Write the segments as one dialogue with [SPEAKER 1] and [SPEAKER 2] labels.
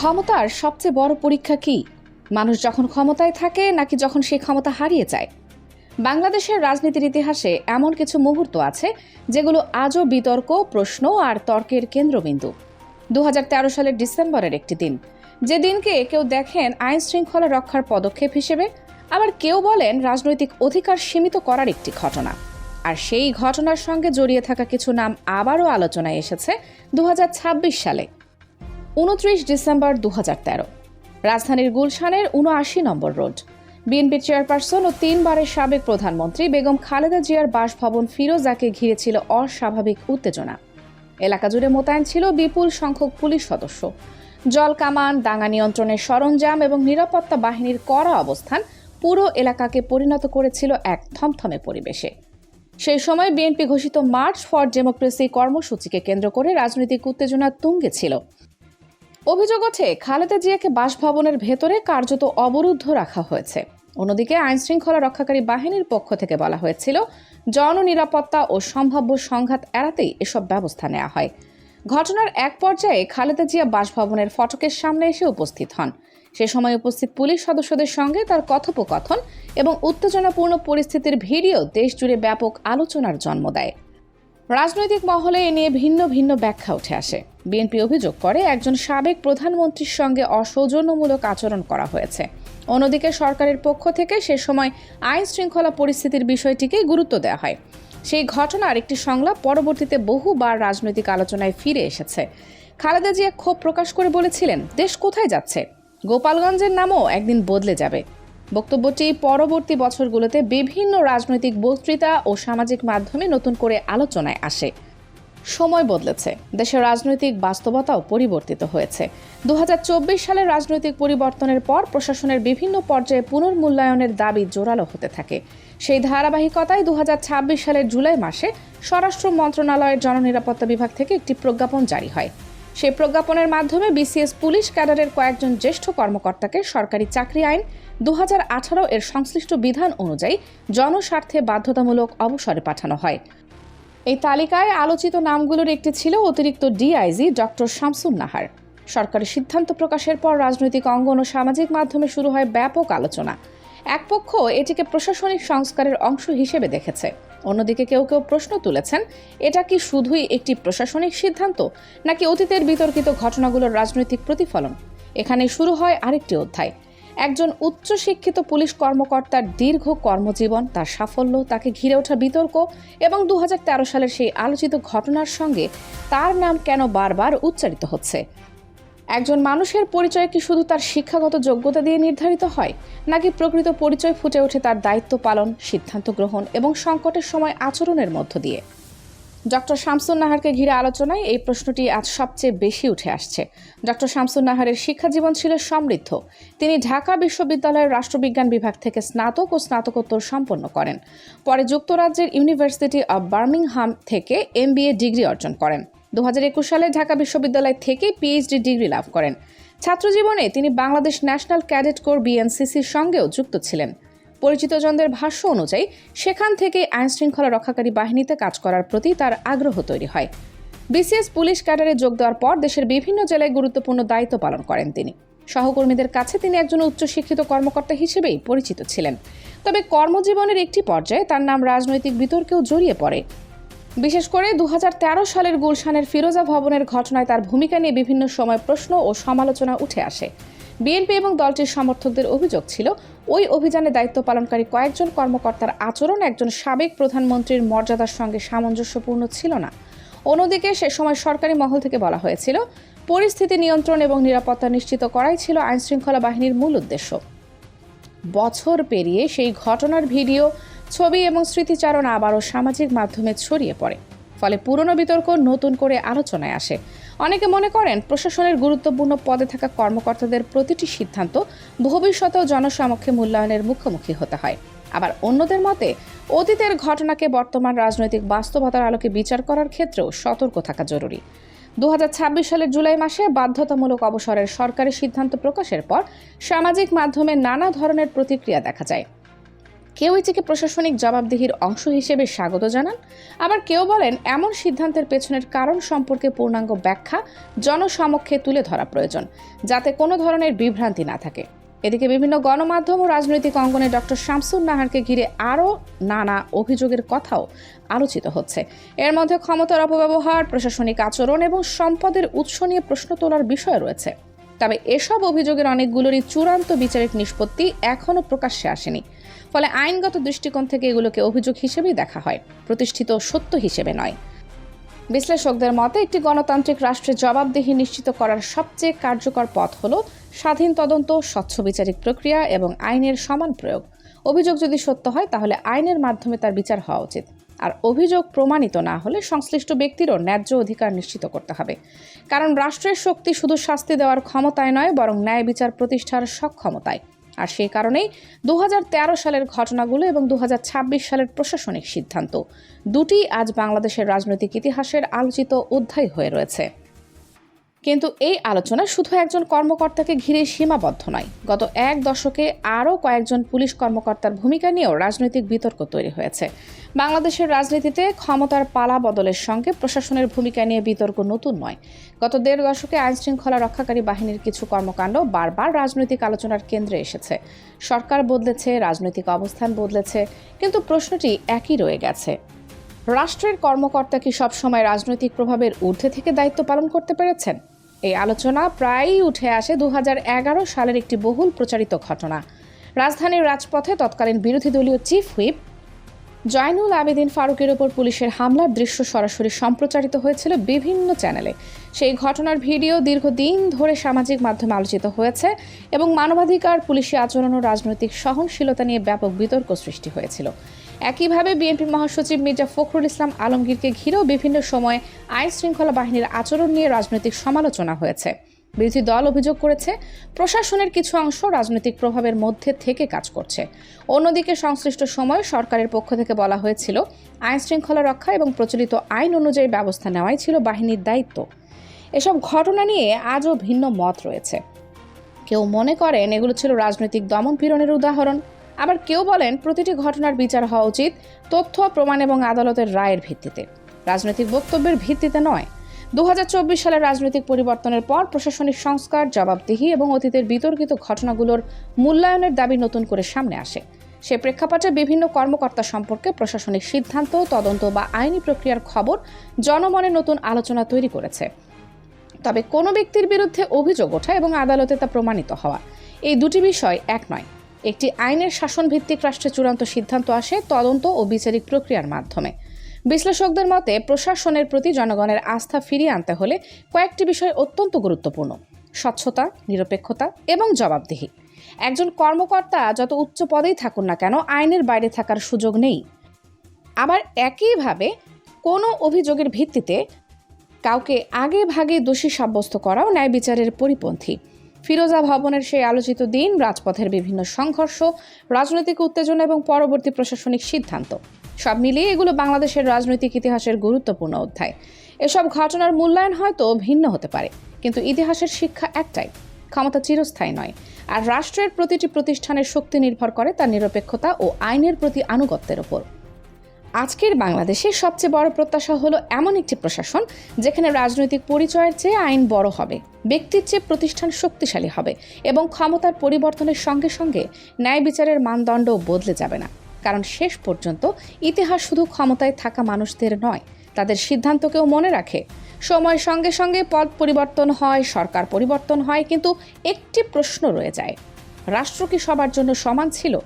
[SPEAKER 1] ক্ষমতার সবচেয়ে বড় পরীক্ষা কি? মানুষ যখন ক্ষমতায় থাকে নাকি যখন সেই ক্ষমতা হারিয়ে যায়? বাংলাদেশের রাজনীতির ইতিহাসে এমন কিছু মুহূর্ত আছে যেগুলো আজও বিতর্ক, প্রশ্ন আর তর্কের কেন্দ্রবিন্দু। 2013 সালের ডিসেম্বরের একটি দিন, যে দিনকে কেউ দেখেন আইন শৃঙ্খলা রক্ষার পদক্ষেপ হিসেবে, আবার কেউ বলেন রাজনৈতিক অধিকার সীমিত করার একটি ঘটনা। আর সেই ঘটনার সঙ্গে জড়িয়ে থাকা কিছু নাম আবারও আলোচনায় এসেছে 2026 সালে। 29 ডিসেম্বর 2013, রাজধানীর গুলশানের 79 নম্বর রোড। বিএনপি চেয়ারপারসন ও 3 বারের সাবেক প্রধানমন্ত্রী বেগম খালেদা জিয়ার বাসভবন ফিরোজাকে ঘিরে ছিল অস্বাভাবিক উত্তেজনা। এলাকা জুড়ে মোতায়েন ছিল বিপুল সংখ্যক পুলিশ সদস্য। জলকামান, দাঙ্গা নিয়ন্ত্রণের সরঞ্জাম এবং নিরাপত্তা বাহিনীর কড়া অবস্থান পুরো এলাকাকে পরিণত করেছিল এক থমথমে পরিবেশে। সেই সময় বিএনপি ঘোষিত মার্চ ফর ডেমোক্রেসি কর্মসূচিকে কেন্দ্র করে রাজনৈতিক উত্তেজনা তুঙ্গে ছিল। অভিযোগ ওঠে, খালেদা জিয়াকে বাসভবনের ভেতরে কার্যত অবরুদ্ধ রাখা হয়েছে। অন্যদিকে আইনশৃঙ্খলা রক্ষাকারী বাহিনীর পক্ষ থেকে বলা হয়েছিল, জননিরাপত্তা ও সম্ভাব্য সংঘাত এড়াতেই এসব ব্যবস্থা নেওয়া হয়। ঘটনার এক পর্যায়ে খালেদা জিয়া বাসভবনের ফটকের সামনে এসে উপস্থিত হন। সে সময় উপস্থিত পুলিশ সদস্যদের সঙ্গে তার কথোপকথন এবং উত্তেজনাপূর্ণ পরিস্থিতির ভিডিও দেশজুড়ে ব্যাপক আলোচনার জন্ম দেয়। রাজনৈতিক মহলে এ নিয়ে ভিন্ন ভিন্ন ব্যাখ্যা উঠে আসে। বিএনপি অভিযোগ করে একজন সাবেক প্রধানমন্ত্রীর সঙ্গে অসৌজন্যমূলক আচরণ করা হয়েছে। অন্যদিকে সরকারের পক্ষ থেকে সে সময় আইন শৃঙ্খলা পরিস্থিতির বিষয়টিকে গুরুত্ব দেওয়া হয়। সেই ঘটনার একটি সংলাপ পরবর্তীতে বহুবার রাজনৈতিক আলোচনায় ফিরে এসেছে। খালেদা জিয়া ক্ষোভ প্রকাশ করে বলেছিলেন, দেশ কোথায় যাচ্ছে? গোপালগঞ্জের নামও একদিন বদলে যাবে। বক্তব্যটি পরবর্তী বছরগুলোতে বিভিন্ন রাজনৈতিক বক্তৃতা ও সামাজিক মাধ্যমে নতুন করে আলোচনায় আসে। সময় বদলেছে, দেশের রাজনৈতিক বাস্তবতাও পরিবর্তিত হয়েছে। 2024 সালের রাজনৈতিক পরিবর্তনের পর প্রশাসনের বিভিন্ন পর্যায়ে পুনর্মূল্যায়নের দাবি জোরালো হতে থাকে। সেই ধারাবাহিকতায় 2026 সালের জুলাই মাসে স্বরাষ্ট্র মন্ত্রণালয়ের জননিরাপত্তা বিভাগ থেকে একটি প্রজ্ঞাপন জারি হয়। সেই প্রজ্ঞাপনের মাধ্যমে বিসিএস পুলিশ ক্যাডারের কয়েকজন জ্যেষ্ঠ কর্মকর্তাকে সরকারি চাকরি আইন 2018 এর সংশ্লিষ্ট বিধান অনুযায়ী জনস্বার্থে বাধ্যতামূলক অবসরে পাঠানো হয়। এই তালিকায় আলোচিত নামগুলোর একটি ছিল অতিরিক্ত ডিআইজি ডক্টর শামসুন নাহার। সরকারের সিদ্ধান্ত প্রকাশের পর রাজনৈতিক অঙ্গন ও সামাজিক মাধ্যমে শুরু হয় ব্যাপক আলোচনা। এক পক্ষ এটিকে প্রশাসনিক সংস্কারের অংশ হিসেবে দেখেছে, অন্যদিকে কেউ কেউ প্রশ্ন তুলেছেন, এটা কি শুধুই একটি প্রশাসনিক সিদ্ধান্ত নাকি অতীতের বিতর্কিত ঘটনাগুলোর রাজনৈতিক প্রতিফলন? এখানে শুরু হয় আরেকটি অধ্যায়। একজন উচ্চশিক্ষিত পুলিশ কর্মকর্তার দীর্ঘ কর্মজীবন, তার সাফল্য, তাকে ঘিরে ওঠা বিতর্ক এবং 2013 সালের সেই আলোচিত ঘটনার সঙ্গে তার নাম কেন বারবার উচ্চারিত হচ্ছে। একজন মানুষের পরিচয় কি শুধু তার শিক্ষাগত যোগ্যতা দিয়ে নির্ধারিত হয়, নাকি প্রকৃত পরিচয় ফুটে ওঠে তার দায়িত্ব পালন, সিদ্ধান্ত গ্রহণ এবং সংকটের সময় আচরণের মধ্য দিয়ে? ডক্টর শামসুন নাহারকে ঘিরে আলোচনায় এই প্রশ্নটি আজ সবচেয়ে বেশি উঠে আসছে। ডক্টর শামসুন নাহারের শিক্ষা জীবন ছিল সমৃদ্ধ। তিনি ঢাকা বিশ্ববিদ্যালয়ের রাষ্ট্রবিজ্ঞান বিভাগ থেকে স্নাতক ও স্নাতকোত্তর সম্পন্ন করেন। পরে যুক্তরাজ্যের ইউনিভার্সিটি অব বার্মিংহাম থেকে MBA ডিগ্রি অর্জন করেন। 2021 সালে ঢাকা বিশ্ববিদ্যালয় থেকে PhD ডিগ্রি লাভ করেন। ছাত্রজীবনে তিনি বাংলাদেশ ন্যাশনাল ক্যাডেট কোর BNCCর সঙ্গেও যুক্ত ছিলেন। পরিচিতজনদের ভাষ্য অনুযায়ী সেখান থেকে আইনশৃঙ্খলা রক্ষাকারী বাহিনীতে কাজ করার প্রতি তার আগ্রহ তৈরি হয়। বিসিএস পুলিশ ক্যাডারে যোগ দেওয়ার পর দেশের বিভিন্ন জেলায় গুরুত্বপূর্ণ দায়িত্ব পালন করেন তিনি। সহকর্মীদের কাছে তিনি একজন উচ্চশিক্ষিত কর্মকর্তা হিসেবেই পরিচিত ছিলেন। তবে কর্মজীবনের একটি পর্যায়ে তার নাম রাজনৈতিক বিতর্কেও জড়িয়ে পড়ে। বিশেষ করে 2013 সালের গুলশানের ফিরোজা ভবনের ঘটনায় তার ভূমিকা নিয়ে বিভিন্ন সময় প্রশ্ন ও সমালোচনা উঠে আসে। বিএনপি এবং দলটির সমর্থকদের অভিযোগ ছিল, ওই অভিযানে দায়িত্ব পালনকারী কয়েকজন কর্মকর্তার আচরণ একজন সাবেক প্রধানমন্ত্রীর মর্যাদার সঙ্গে সামঞ্জস্যপূর্ণ ছিল না। অন্যদিকে সে সময় সরকারি মহল থেকে বলা হয়েছিল, পরিস্থিতি নিয়ন্ত্রণ এবং নিরাপত্তা নিশ্চিত করাই ছিল আইনশৃঙ্খলা বাহিনীর মূল উদ্দেশ্য। বছর পেরিয়ে সেই ঘটনার ভিডিও, ছবি এবং স্মৃতিচারণ আবারও সামাজিক মাধ্যমে ছড়িয়ে পড়ে। ফলে পুরনো বিতর্ক নতুন করে আলোচনায় আসে। অনেকে মনে করেন প্রশাসনের গুরুত্বপূর্ণ পদে থাকা কর্মকর্তাদের প্রতিটি সিদ্ধান্ত ভবিষ্যতেও জনসমক্ষে মূল্যায়নের মুখোমুখি হতে হয়। আবার অন্যদের মতে, অতীতের ঘটনাকে বর্তমান রাজনৈতিক বাস্তবতার আলোকে বিচার করার ক্ষেত্রেও সতর্ক থাকা জরুরি। 2026 সালের জুলাই মাসে বাধ্যতামূলক অবসরের সরকারি সিদ্ধান্ত প্রকাশের পর সামাজিক মাধ্যমে নানা ধরনের প্রতিক্রিয়া দেখা যায়। কেউ এটিকে প্রশাসনিক জবাবদিহির অংশ হিসেবে স্বাগত জানান, আবার কেউ বলেন এমন সিদ্ধান্তের পেছনের কারণ সম্পর্কে পূর্ণাঙ্গ ব্যাখ্যা জনসমক্ষে তুলে ধরা প্রয়োজন, যাতে কোনো ধরনের বিভ্রান্তি না থাকে। এদিকে বিভিন্ন গণমাধ্যম ও রাজনৈতিক অঙ্গনে ডক্টর শামসুন নাহারকে ঘিরে আরও নানা অভিযোগের কথাও আলোচিত হচ্ছে। এর মধ্যে ক্ষমতার অপব্যবহার, প্রশাসনিক আচরণ এবং সম্পদের উৎস নিয়ে প্রশ্ন তোলার বিষয় রয়েছে। তবে এসব অভিযোগের অনেকগুলোরই চূড়ান্ত বিচারিক নিষ্পত্তি এখনও প্রকাশ্যে আসেনি। ফলে আইনগত দৃষ্টিকোণ থেকে এগুলোকে অভিযোগ হিসেবেই দেখা হয়, প্রতিষ্ঠিত সত্য হিসেবে নয়। বিশ্লেষকদের মতে একটি গণতান্ত্রিক রাষ্ট্রের জবাবদিহি নিশ্চিত করার সবচেয়ে কার্যকর পথ হল স্বাধীন তদন্ত, স্বচ্ছ বিচারিক প্রক্রিয়া এবং আইনের সমান প্রয়োগ। অভিযোগ যদি সত্য হয় তাহলে আইনের মাধ্যমে তার বিচার হওয়া উচিত, আর অভিযোগ প্রমাণিত না হলে সংশ্লিষ্ট ব্যক্তিরও ন্যায্য অধিকার নিশ্চিত করতে হবে। কারণ রাষ্ট্রের শক্তি শুধু শাস্তি দেওয়ার ক্ষমতায় নয়, বরং ন্যায় বিচার প্রতিষ্ঠার সক্ষমতায়। আর সেই কারণেই 2013 সালের ঘটনাগুলো এবং 2026 সালের প্রশাসনিক সিদ্ধান্ত দুটি আজ বাংলাদেশের রাজনৈতিক ইতিহাসের আলোচিত অধ্যায় হয়ে রয়েছে। কিন্তু এই আলোচনা শুধু একজন কর্মকর্তাকে ঘিরে সীমাবদ্ধ নয়। গত এক দশকে আরও কয়েকজন পুলিশ কর্মকর্তার ভূমিকা নিয়েও রাজনৈতিক বিতর্ক তৈরি হয়েছে। বাংলাদেশের রাজনীতিতে ক্ষমতার পালা বদলের সঙ্গে প্রশাসনের ভূমিকা নিয়ে বিতর্ক নতুন নয়। গত 1.5 দশকে আইনশৃঙ্খলা রক্ষাকারী বাহিনীর কিছু কর্মকাণ্ড বারবার রাজনৈতিক আলোচনার কেন্দ্রে এসেছে। সরকার বদলেছে, রাজনৈতিক অবস্থান বদলেছে, কিন্তু প্রশ্নটি একই রয়ে গেছে। রাষ্ট্রের কর্মকর্তা কি সবসময় রাজনৈতিক প্রভাবের ঊর্ধ্বে থেকে দায়িত্ব পালন করতে পেরেছেন? এই আলোচনা প্রায়ই উঠে আসে 2011 সালের একটি বহুল প্রচারিত ঘটনা। রাজধানীর রাজপথে তৎকালীন বিরোধী দলীয় চিফ হুইপ জয়নুল আবেদিন ফারুকের ওপর পুলিশের হামলার দৃশ্য সরাসরি সম্প্রচারিত হয়েছিল বিভিন্ন চ্যানেলে। সেই ঘটনার ভিডিও দীর্ঘদিন ধরে সামাজিক মাধ্যমে আলোচিত হয়েছে এবং মানবাধিকার, পুলিশি আচরণ ও রাজনৈতিক সহনশীলতা নিয়ে ব্যাপক বিতর্ক সৃষ্টি হয়েছিল। একইভাবে বিএনপি মহাসচিব মির্জা ফখরুল ইসলাম আলমগীরকে ঘিরেও বিভিন্ন সময় আইন শৃঙ্খলা বাহিনীর আচরণ নিয়ে রাজনৈতিক সমালোচনা হয়েছে। বিরোধী দল অভিযোগ করেছে প্রশাসনের কিছু অংশ রাজনৈতিক প্রভাবের মধ্যে থেকে কাজ করছে। অন্যদিকে সংশ্লিষ্ট সময় সরকারের পক্ষ থেকে বলা হয়েছিল আইন শৃঙ্খলা রক্ষা এবং প্রচলিত আইন অনুযায়ী ব্যবস্থা নেওয়াই ছিল বাহিনীর দায়িত্ব। এসব ঘটনা নিয়ে আজও ভিন্ন মত রয়েছে। কেউ মনে করেন এগুলো ছিল রাজনৈতিক দমন পীড়নের উদাহরণ, আবার কেউ বলেন প্রতিটি ঘটনার বিচার হওয়া উচিত তথ্য, প্রমাণ এবং আদালতের রায়ের ভিত্তিতে, রাজনৈতিক বক্তব্যের ভিত্তিতে নয়। 2024 সালের রাজনৈতিক পরিবর্তনের পর প্রশাসনিক সংস্কার, জবাবদিহি এবং অতীতের বিতর্কিত ঘটনাগুলোর মূল্যায়নের দাবি নতুন করে সামনে আসে। সে প্রেক্ষাপটে বিভিন্ন কর্মকর্তা সম্পর্কে প্রশাসনিক সিদ্ধান্ত, তদন্ত বা আইনি প্রক্রিয়ার খবর জনমনে নতুন আলোচনা তৈরি করেছে। তবে কোনো ব্যক্তির বিরুদ্ধে অভিযোগ ওঠা এবং আদালতে তা প্রমাণিত হওয়া, এই দুটি বিষয় এক নয়। একটি আইনের শাসন ভিত্তিক রাষ্ট্রে চূড়ান্ত সিদ্ধান্ত আসে তদন্ত ও বিচারিক প্রক্রিয়ার মাধ্যমে। বিশ্লেষকদের মতে প্রশাসনের প্রতি জনগণের আস্থা ফিরিয়ে আনতে হলে কয়েকটি বিষয় অত্যন্ত গুরুত্বপূর্ণ: স্বচ্ছতা, নিরপেক্ষতা এবং জবাবদিহি। একজন কর্মকর্তা যত উচ্চ পদেই থাকুন না কেন আইনের বাইরে থাকার সুযোগ নেই। আবার একইভাবে কোনো অভিযোগের ভিত্তিতে কাউকে আগে ভাগে দোষী সাব্যস্ত করাও ন্যায় বিচারের পরিপন্থী। ফিরোজা ভবনের সেই আলোচিত দিন, রাজপথের বিভিন্ন সংঘর্ষ, রাজনৈতিক উত্তেজনা এবং পরবর্তী প্রশাসনিক সিদ্ধান্ত, সব মিলিয়ে এগুলো বাংলাদেশের রাজনৈতিক ইতিহাসের গুরুত্বপূর্ণ অধ্যায়। এসব ঘটনার মূল্যায়ন হয়তো ভিন্ন হতে পারে, কিন্তু ইতিহাসের শিক্ষা একটাই: ক্ষমতা চিরস্থায়ী নয়, আর রাষ্ট্রের প্রতিটি প্রতিষ্ঠানের শক্তি নির্ভর করে তার নিরপেক্ষতা ও আইনের প্রতি আনুগত্যের ওপর। আজকের বাংলাদেশে সবচেয়ে বড় প্রত্যাশা হলো এমন একটি প্রশাসন যেখানে রাজনৈতিক পরিচয়ের চেয়ে আইন বড় হবে, ব্যক্তির চেয়ে প্রতিষ্ঠান শক্তিশালী হবে এবং ক্ষমতার পরিবর্তনের সঙ্গে সঙ্গে ন্যায় বিচারের মানদণ্ডও বদলে যাবে না। কারণ শেষ পর্যন্ত ইতিহাস শুধু ক্ষমতায় থাকা মানুষদের নয়, তাদের সিদ্ধান্তকেও মনে রাখে। সময়ের সঙ্গে সঙ্গে পদ পরিবর্তন হয়, সরকার পরিবর্তন হয়, কিন্তু একটি প্রশ্ন রয়ে যায়: রাষ্ট্র কি সবার জন্য সমান ছিল?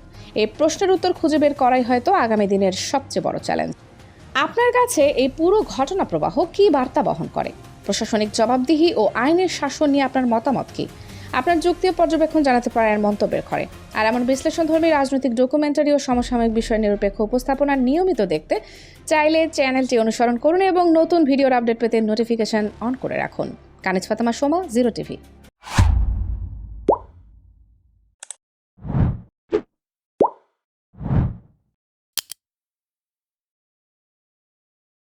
[SPEAKER 1] এই প্রশ্নের উত্তর খুঁজে বের করাই হয়তো আগামী দিনের সবচেয়ে বড় চ্যালেঞ্জ। আপনার কাছে এই পুরো ঘটনা প্রবাহ কী বার্তা বহন করে? প্রশাসনিক জবাবদিহি ও আইনের শাসন নিয়ে আপনার মতামত কী? আপনার যুক্তি ও পর্যবেক্ষণ জানাতে পারেন মন্তব্যের ঘরে। আর এমন বিশ্লেষণধর্মী রাজনৈতিক ডকুমেন্টারি ও সমসাময়িক বিষয় নিরপেক্ষ উপস্থাপনা নিয়মিত দেখতে চাইলে চ্যানেলটি অনুসরণ করুন এবং নতুন ভিডিওর আপডেট পেতে নোটিফিকেশন অন করে রাখুন। কানিজ ফাতেমা, সোমা, 0 টিভি।